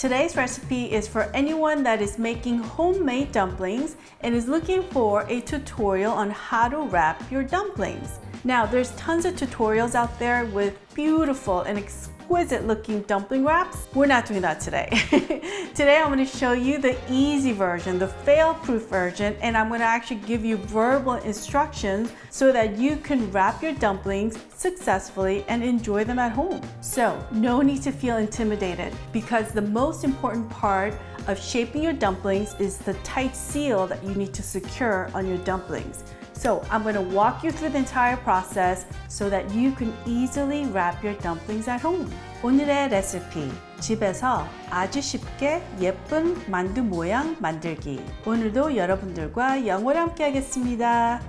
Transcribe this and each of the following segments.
Today's recipe is for anyone that is making homemade dumplings and is looking for a tutorial on how to wrap your dumplings. Now, there's tons of tutorials out there with beautiful and exquisite looking dumpling wraps. We're not doing that today. Today I'm going to show you the easy version, the fail-proof version, and I'm going to actually give you verbal instructions so that you can wrap your dumplings successfully and enjoy them at home. So no need to feel intimidated, because the most important part of shaping your dumplings is the tight seal that you need to secure on your dumplings. So I'm going to walk you through the entire process so that you can easily wrap your dumplings at home. 오늘의 레시피, 집에서 아주 쉽게 예쁜 만두 모양 만들기. 오늘도 여러분들과 영어를 함께 하겠습니다.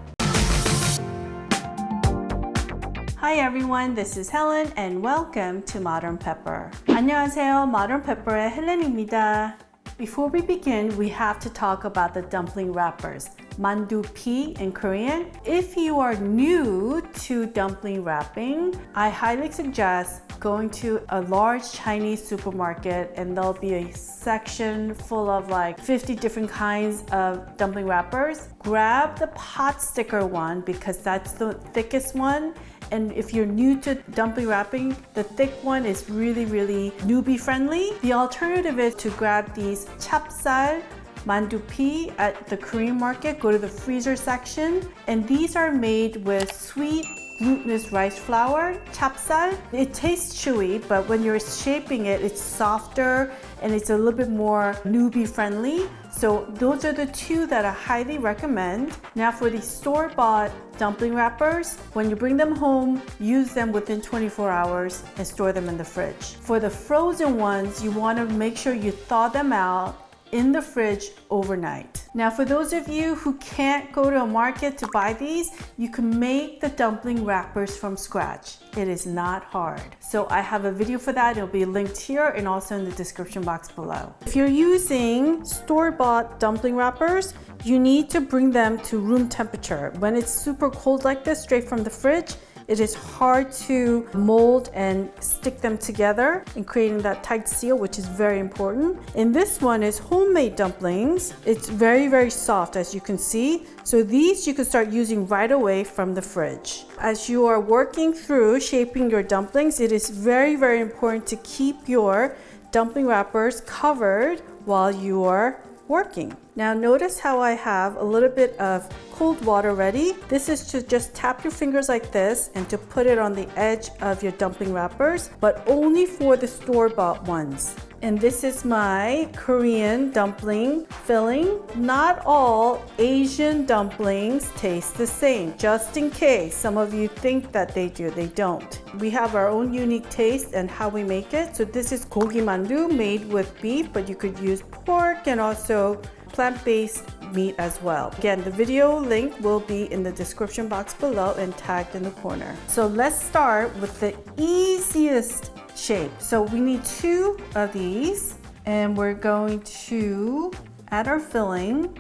Hi everyone, this is Helen and welcome to Modern Pepper. 안녕하세요, Modern Pepper의 헬렌입니다. Before we begin, we have to talk about the dumpling wrappers, 만두피 in Korean. If you are new to dumpling wrapping, I highly suggest going to a large Chinese supermarket and there'll be a section full of like 50 different kinds of dumpling wrappers. Grab the pot sticker one because that's the thickest one. And if you're new to dumpling wrapping, the thick one is really newbie friendly. The alternative is to grab these 찹쌀만두피 at the Korean market. Go to the freezer section, and these are made with sweet glutinous rice flour, 찹쌀. It tastes chewy, but when you're shaping it, it's softer and it's a little bit more newbie friendly. So those are the two that I highly recommend. Now for the store-bought dumpling wrappers, when you bring them home, use them within 24 hours and store them in the fridge. For the frozen ones, you want to make sure you thaw them out in the fridge overnight. Now for those of you who can't go to a market to buy these, you can make the dumpling wrappers from scratch. It is not hard. So I have a video for that. It'll be linked here and also in the description box below. If you're using store-bought dumpling wrappers, you need to bring them to room temperature. When it's super cold like this, straight from the fridge, it is hard to mold and stick them together in creating that tight seal, which is very important. And this one is homemade dumplings. It's very soft, as you can see. So these you can start using right away from the fridge. As you are working through shaping your dumplings, it is very important to keep your dumpling wrappers covered while you are working. Now notice how I have a little bit of cold water ready. This is to just tap your fingers like this and to put it on the edge of your dumpling wrappers, but only for the store-bought ones. And this is my Korean dumpling filling. Not all Asian dumplings taste the same. Just in case some of you think that they do, they don't. We have our own unique taste and how we make it. So this is gogimandu made with beef, but you could use pork and also plant-based meat as well. Again, the video link will be in the description box below and tagged in the corner. So let's start with the easiest shape. So we need two of these, and we're going to add our filling,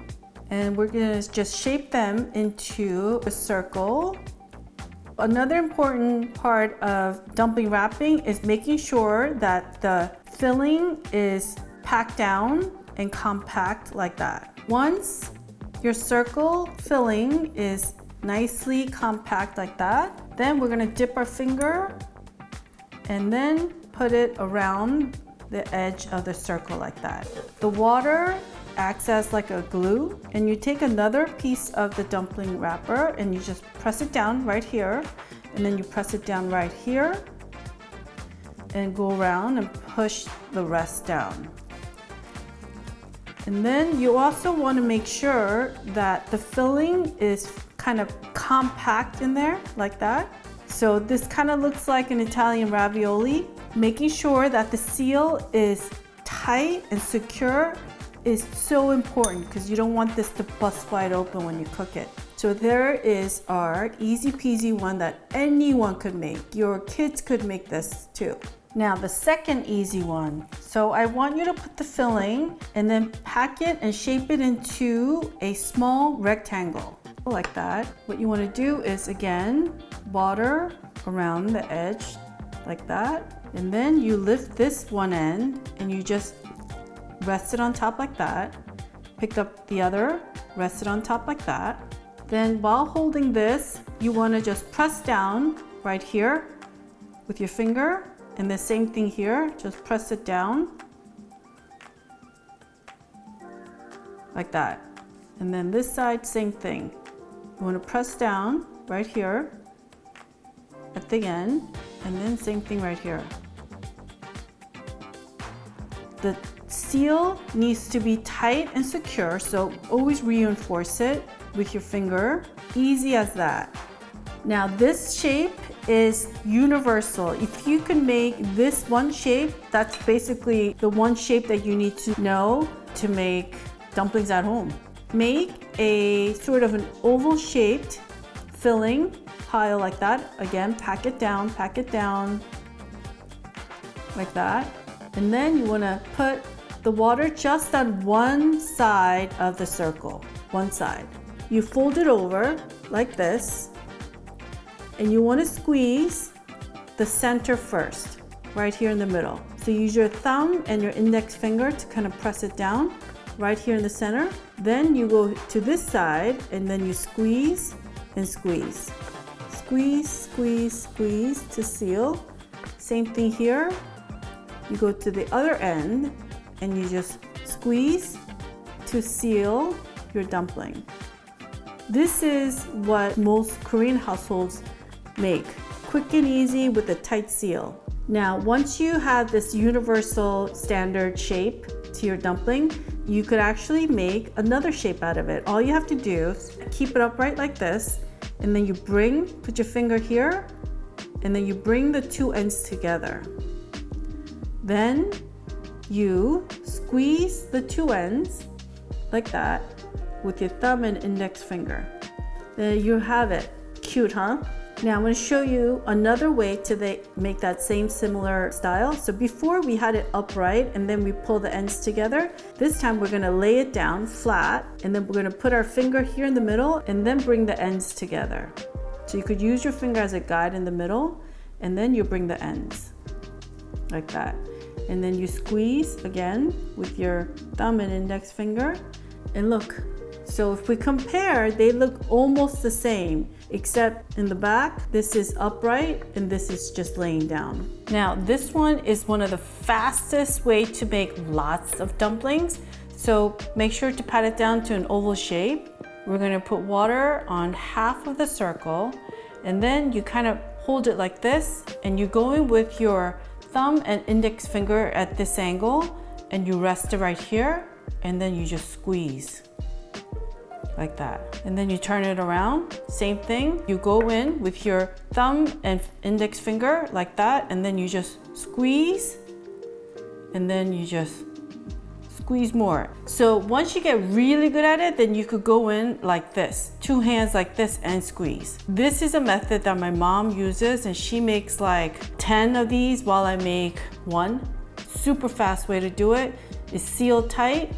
and we're going to just shape them into a circle. Another important part of dumpling wrapping is making sure that the filling is packed down and compact like that. Once your circle filling is nicely compact like that, then we're gonna dip our finger and then put it around the edge of the circle like that. The water acts as like a glue, and you take another piece of the dumpling wrapper and you just press it down right here, and then you press it down right here and go around and push the rest down. And then you also want to make sure that the filling is kind of compact in there like that. So this kind of looks like an Italian ravioli. Making sure that the seal is tight and secure is so important because you don't want this to bust wide open when you cook it. So there is our easy peasy one that anyone could make. Your kids could make this too. Now the second easy one. So I want you to put the filling and then pack it and shape it into a small rectangle like that. What you want to do is again, water around the edge like that. And then you lift this one end and you just rest it on top like that. Pick up the other, rest it on top like that. Then while holding this, you want to just press down right here with your finger, and the same thing here, just press it down like that. And then this side, same thing. You want to press down right here at the end, and then same thing right here. The seal needs to be tight and secure, so always reinforce it with your finger. Easy as that. Now this shape is universal. If you can make this one shape, that's basically the one shape that you need to know to make dumplings at home. Make a sort of an oval shaped filling pile like that. Again, pack it down like that. And then you want to put the water just on one side of the circle, one side. You fold it over like this, and you want to squeeze the center first, right here in the middle. So use your thumb and your index finger to kind of press it down right here in the center. Then you go to this side, and then you squeeze and squeeze. Squeeze, squeeze, squeeze to seal. Same thing here. You go to the other end and you just squeeze to seal your dumpling. This is what most Korean households make. Quick and easy with a tight seal. Now, once you have this universal standard shape to your dumpling, you could actually make another shape out of it. All you have to do is keep it upright like this, and then you put your finger here, and then you bring the two ends together. Then you squeeze the two ends like that with your thumb and index finger. There you have it. Cute, huh? Now I'm going to show you another way to make that same similar style. So before we had it upright and then we pull the ends together. This time we're going to lay it down flat, and then we're going to put our finger here in the middle and then bring the ends together. So you could use your finger as a guide in the middle, and then you bring the ends like that. And then you squeeze again with your thumb and index finger, and look. So if we compare, they look almost the same, except in the back, this is upright and this is just laying down. Now, this one is one of the fastest way to make lots of dumplings. So make sure to pat it down to an oval shape. We're gonna put water on half of the circle, and then you kind of hold it like this, and you go in with your thumb and index finger at this angle, and you rest it right here, and then you just squeeze like that. And then you turn it around, same thing. You go in with your thumb and index finger like that, and then you just squeeze, and then you just squeeze more. So once you get really good at it, then you could go in like this, two hands like this, and squeeze. This is a method that my mom uses, and she makes like 10 of these while I make one. Super fast way to do it is seal tight.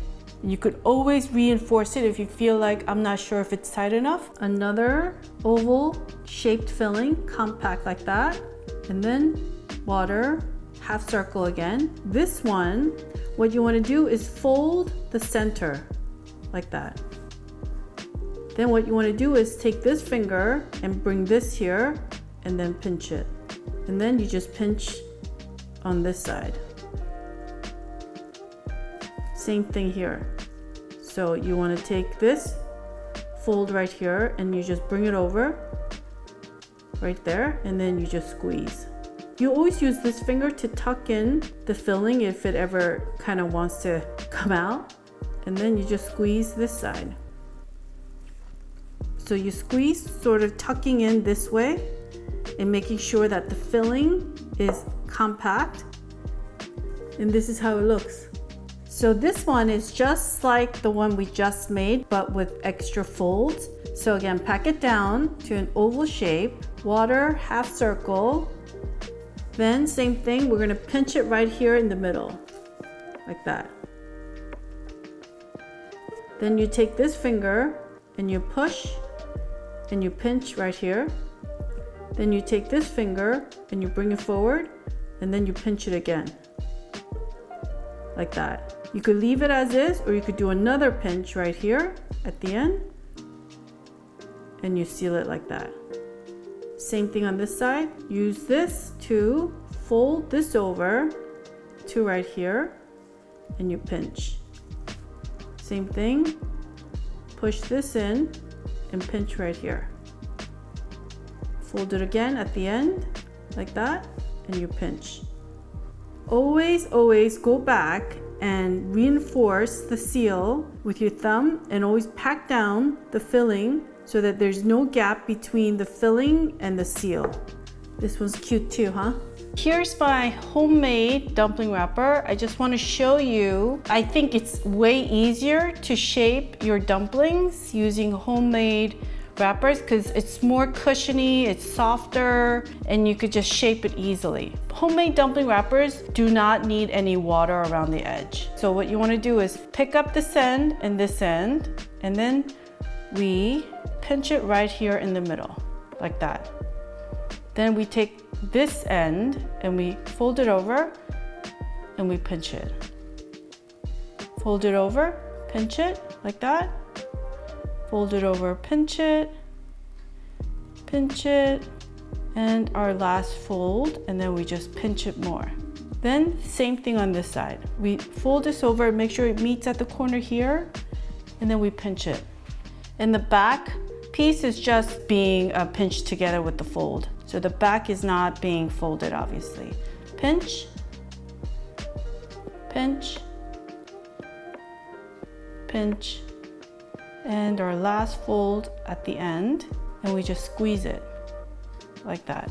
You could always reinforce it if you feel like I'm not sure if it's tight enough. Another oval shaped filling, compact like that, and then water, half circle again. This one, what you want to do is fold the center like that. Then what you want to do is take this finger and bring this here, and then pinch it. And then you just pinch on this side. Same thing here. So you want to take this, fold right here, and you just bring it over right there, and then you just squeeze. You always use this finger to tuck in the filling if it ever kind of wants to come out, and then you just squeeze this side. So you squeeze, sort of tucking in this way and making sure that the filling is compact, and this is how it looks. So this one is just like the one we just made, but with extra folds. So again, pack it down to an oval shape, water, half circle. Then same thing, we're gonna pinch it right here in the middle, like that. Then you take this finger and you push and you pinch right here. Then you take this finger and you bring it forward, and then you pinch it again, like that. You could leave it as is, or you could do another pinch right here at the end, and you seal it like that. Same thing on this side. Use this to fold this over to right here, and you pinch. Same thing, push this in and pinch right here. Fold it again at the end, like that, and you pinch. Always go back and reinforce the seal with your thumb, and always pack down the filling so that there's no gap between the filling and the seal. This one's cute too, huh? Here's my homemade dumpling wrapper. I just want to show you, I think it's way easier to shape your dumplings using homemade wrappers because it's more cushiony, it's softer, and you could just shape it easily. Homemade dumpling wrappers do not need any water around the edge. So what you want to do is pick up this end and this end, and then we pinch it right here in the middle, like that. Then we take this end and we fold it over and we pinch it. Fold it over, pinch it, like that. Fold it over, pinch it, and our last fold, and then we just pinch it more. Then same thing on this side. We fold this over, make sure it meets at the corner here, and then we pinch it. And the back piece is just being pinched together with the fold. So the back is not being folded, obviously. Pinch, pinch, pinch, and our last fold at the end, and we just squeeze it like that.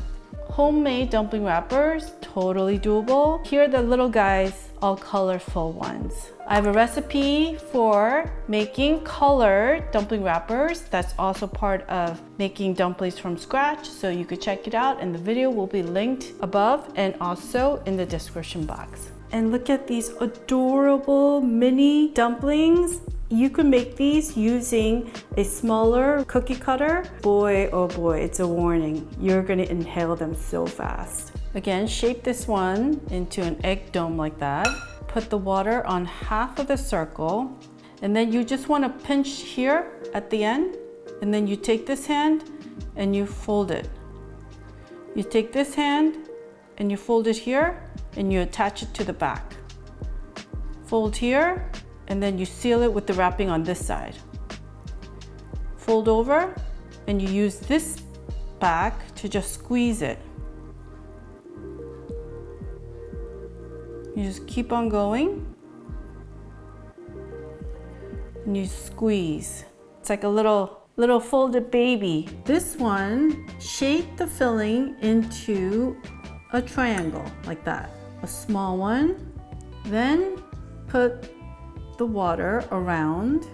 Homemade dumpling wrappers, totally doable. Here are the little guys, all colorful ones. I have a recipe for making colored dumpling wrappers. That's also part of making dumplings from scratch, so you could check it out, and the video will be linked above and also in the description box. And look at these adorable mini dumplings. You can make these using a smaller cookie cutter. Boy, oh boy, it's a warning. You're gonna inhale them so fast. Again, shape this one into an egg dome like that. Put the water on half of the circle, and then you just wanna pinch here at the end, and then you take this hand and you fold it. You take this hand and you fold it here, and you attach it to the back. Fold here, and then you seal it with the wrapping on this side. Fold over, and you use this back to just squeeze it. You just keep on going, and you squeeze. It's like a little folded baby. This one, shape the filling into a triangle like that. A small one, then put the water around.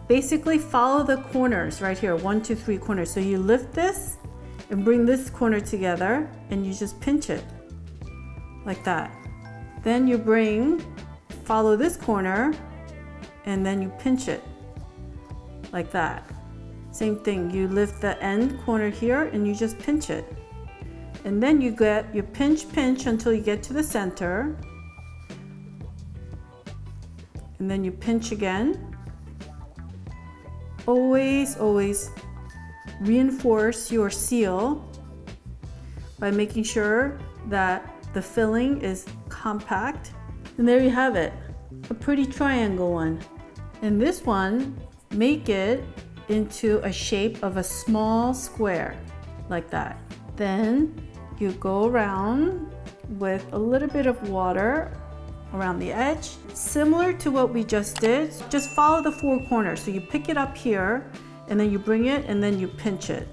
Basically follow the corners right here, 1, 2, 3 corners. So you lift this and bring this corner together, and you just pinch it like that. Then you follow this corner, and then you pinch it like that. Same thing, you lift the end corner here and you just pinch it. And then you get your pinch until you get to the center. And then you pinch again. Always reinforce your seal by making sure that the filling is compact. And there you have it, a pretty triangle one. And this one, make it into a shape of a small square, like that. Then you go around with a little bit of water around the edge, similar to what we just did. Just follow the 4 corners. So you pick it up here, and then you bring it, and then you pinch it.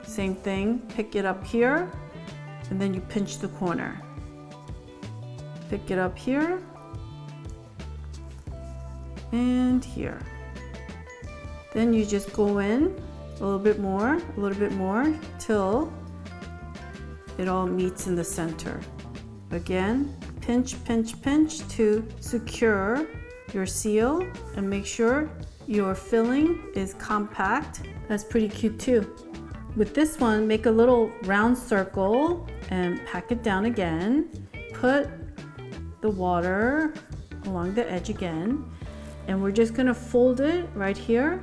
Same thing, pick it up here, and then you pinch the corner. Pick it up here, and here. Then you just go in a little bit more, till it all meets in the center. Again, pinch to secure your seal, and make sure your filling is compact. That's pretty cute too. With this one, make a little round circle and pack it down again. Put the water along the edge again. And we're just gonna fold it right here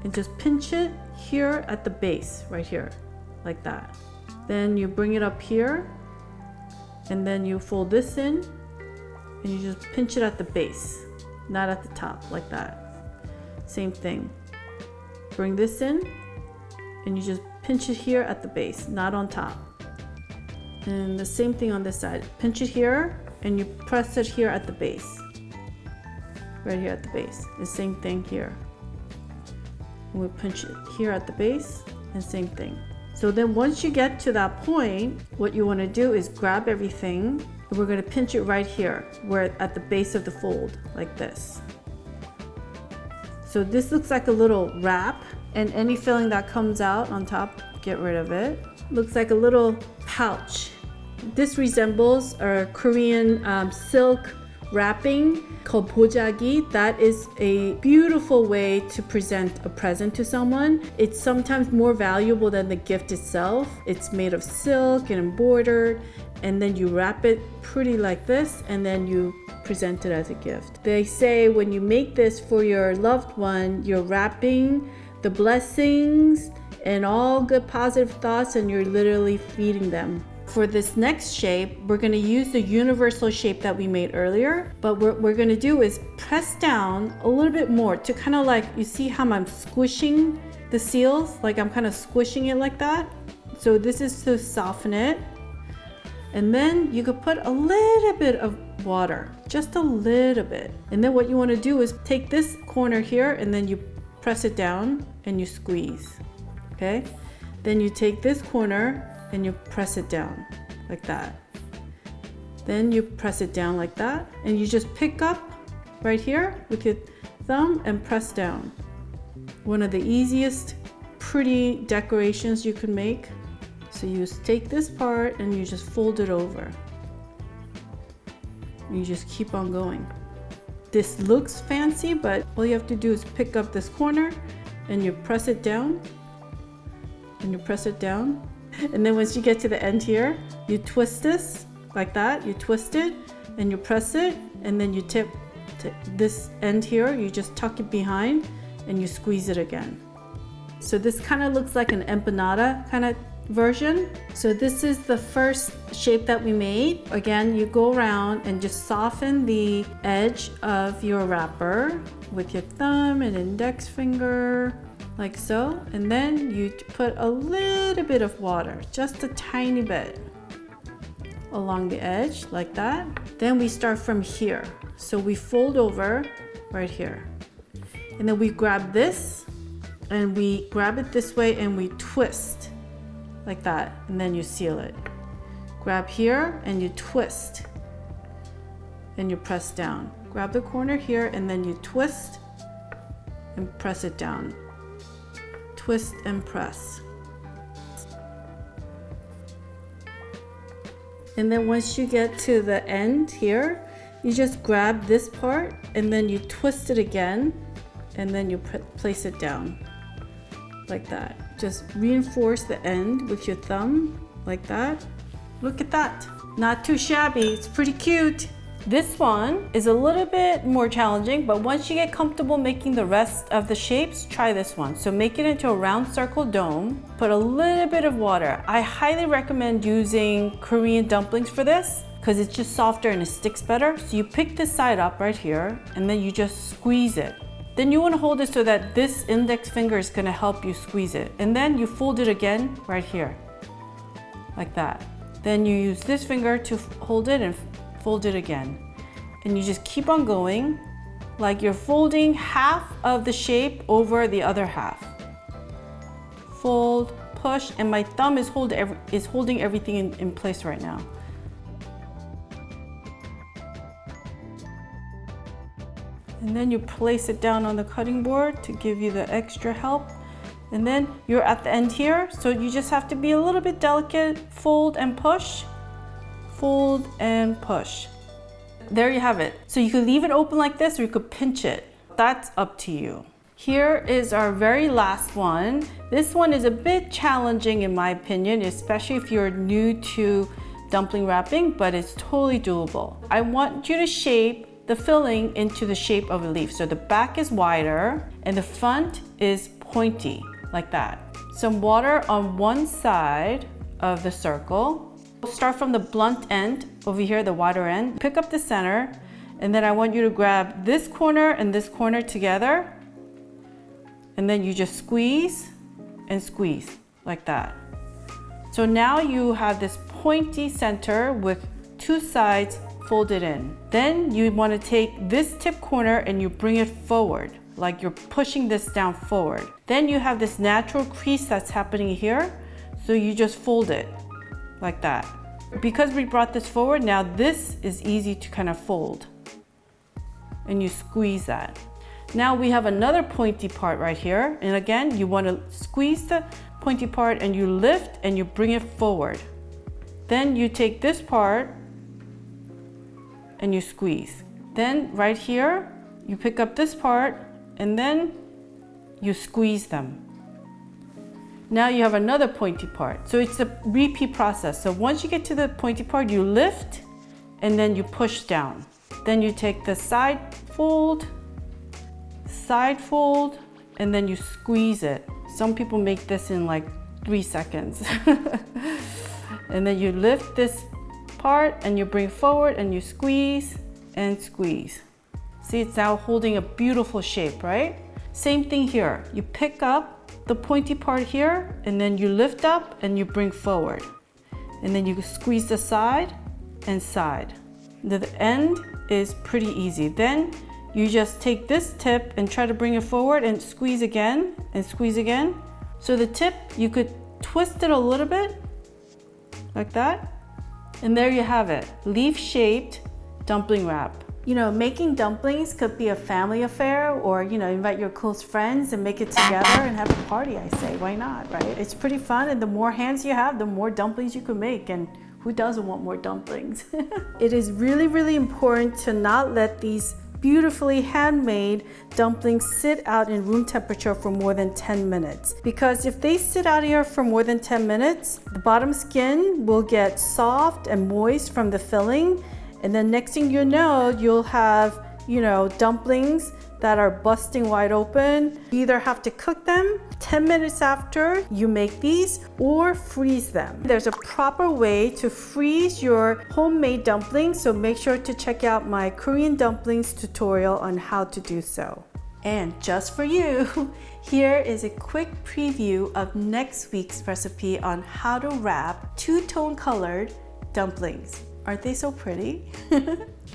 and just pinch it here at the base, right here, like that. Then you bring it up here and then you fold this in and you just pinch it at the base, not at the top, like that. Same thing. Bring this in and you just pinch it here at the base, not on top. And the same thing on this side. Pinch it here and you press it here at the base. Right here at the base. The same thing here. And we pinch it here at the base and same thing. So then once you get to that point, what you want to do is grab everything and we're going to pinch it right here, where at the base of the fold, like this. So this looks like a little wrap, and any filling that comes out on top, get rid of it. Looks like a little pouch. This resembles a Korean silk wrapping called bojagi. That is a beautiful way to present a present to someone. It's sometimes more valuable than the gift itself. It's made of silk and embroidered, and then you wrap it pretty like this, and then you present it as a gift. They say when you make this for your loved one, you're wrapping the blessings and all good positive thoughts, and you're literally feeding them. For this next shape, we're going to use the universal shape that we made earlier, but what we're going to do is press down a little bit more to kind of like, you see how I'm squishing the seals? Like I'm kind of squishing it like that. So this is to soften it. And then you could put a little bit of water, just a little bit. And then what you want to do is take this corner here and then you press it down and you squeeze, okay? Then you take this corner and you press it down like that. Then you press it down like that, and you just pick up right here with your thumb and press down. One of the easiest pretty decorations you can make. So you just take this part and you just fold it over. You just keep on going. This looks fancy, but all you have to do is pick up this corner and you press it down and you press it down. And then once you get to the end here, you twist this like that. You twist it and you press it, and then you tip this end here. You just tuck it behind and you squeeze it again. So this kind of looks like an empanada kind of version. So this is the first shape that we made. Again, you go around and just soften the edge of your wrapper with your thumb and index finger, like so, and then you put a little bit of water, just a tiny bit, along the edge like that. Then we start from here. So we fold over right here, and then we grab this and we grab it this way and we twist like that, and then you seal it. Grab here and you twist and you press down. Grab the corner here and then you twist and press it down. Twist and press. And then once you get to the end here, you just grab this part and then you twist it again, and then you place it down like that. Just reinforce the end with your thumb like that. Look at that. Not too shabby. It's pretty cute. This one is a little bit more challenging, but once you get comfortable making the rest of the shapes, try this one. So make it into a round circle dome, put a little bit of water. I highly recommend using Korean dumplings for this because it's just softer and it sticks better. So you pick this side up right here and then you just squeeze it. Then you want to hold it so that this index finger is going to help you squeeze it. And then you fold it again right here, like that. Then you use this finger to hold it and fold it again. And you just keep on going like you're folding half of the shape over the other half. Fold, push, and my thumb is holding everything in place right now. And then you place it down on the cutting board to give you the extra help. And then you're at the end here, so you just have to be a little bit delicate. Fold and push, fold and push. There you have it. So you could leave it open like this, or you could pinch it. That's up to you. Here is our very last one. This one is a bit challenging in my opinion, especially if you're new to dumpling wrapping, but it's totally doable. I want you to shape the filling into the shape of a leaf. So the back is wider and the front is pointy, like that. Some water on one side of the circle. We'll start from the blunt end over here, the wider end. Pick up the center, and then I want you to grab this corner and this corner together, and then you just squeeze and squeeze like that. So now you have this pointy center with two sides folded in. Then you want to take this tip corner and you bring it forward, like you're pushing this down forward. Then you have this natural crease that's happening here, so you just fold it like that. Because we brought this forward, now this is easy to kind of fold. And you squeeze that. Now we have another pointy part right here. And again, you want to squeeze the pointy part and you lift and you bring it forward. Then you take this part and you squeeze. Then right here, you pick up this part and then you squeeze them. Now you have another pointy part. So it's a repeat process. So once you get to the pointy part, you lift and then you push down. Then you take the side fold, and then you squeeze it. Some people make this in like 3 seconds. And then you lift this part and you bring forward and you squeeze and squeeze. See, it's now holding a beautiful shape, right? Same thing here. You pick up the pointy part here and then you lift up and you bring forward. And then you squeeze the side and side. The end is pretty easy. Then you just take this tip and try to bring it forward and squeeze again and squeeze again. So the tip, you could twist it a little bit like that. And there you have it, leaf-shaped dumpling wrap. You know, making dumplings could be a family affair, or, you know, invite your close friends and make it together and have a party, I say. Why not, right? It's pretty fun, and the more hands you have, the more dumplings you can make, and who doesn't want more dumplings? It is really, really important to not let these beautifully handmade dumplings sit out in room temperature for more than 10 minutes. Because if they sit out here for more than 10 minutes, the bottom skin will get soft and moist from the filling. And then next thing you know, you'll have, you know, dumplings that are busting wide open. You either have to cook them 10 minutes after you make these or freeze them. There's a proper way to freeze your homemade dumplings, so make sure to check out my Korean dumplings tutorial on how to do so. And just for you, here is a quick preview of next week's recipe on how to wrap two-tone colored dumplings. Aren't they so pretty?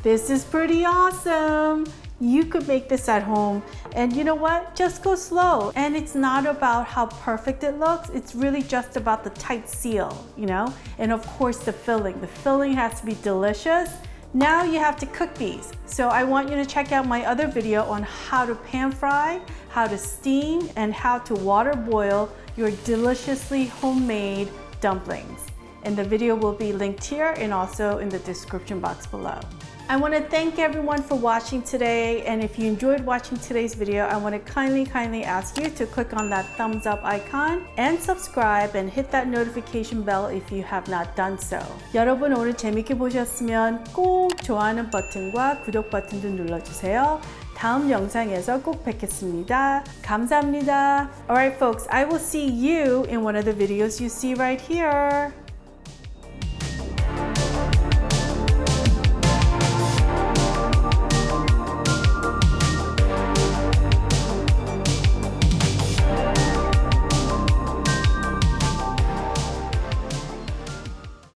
This is pretty awesome. You could make this at home, and you know what? Just go slow. And it's not about how perfect it looks. It's really just about the tight seal, you know? And of course the filling. The filling has to be delicious. Now you have to cook these. So I want you to check out my other video on how to pan fry, how to steam, and how to water boil your deliciously homemade dumplings. And the video will be linked here and also in the description box below. I want to thank everyone for watching today, and if you enjoyed watching today's video, I want to kindly ask you to click on that thumbs up icon and subscribe and hit that notification bell if you have not done so. 여러분 오늘 재밌게 보셨으면 꼭 좋아하는 버튼과 구독 버튼도 눌러주세요. 다음 영상에서 꼭 뵙겠습니다. 감사합니다. Alright folks, I will see you in one of the videos you see right here.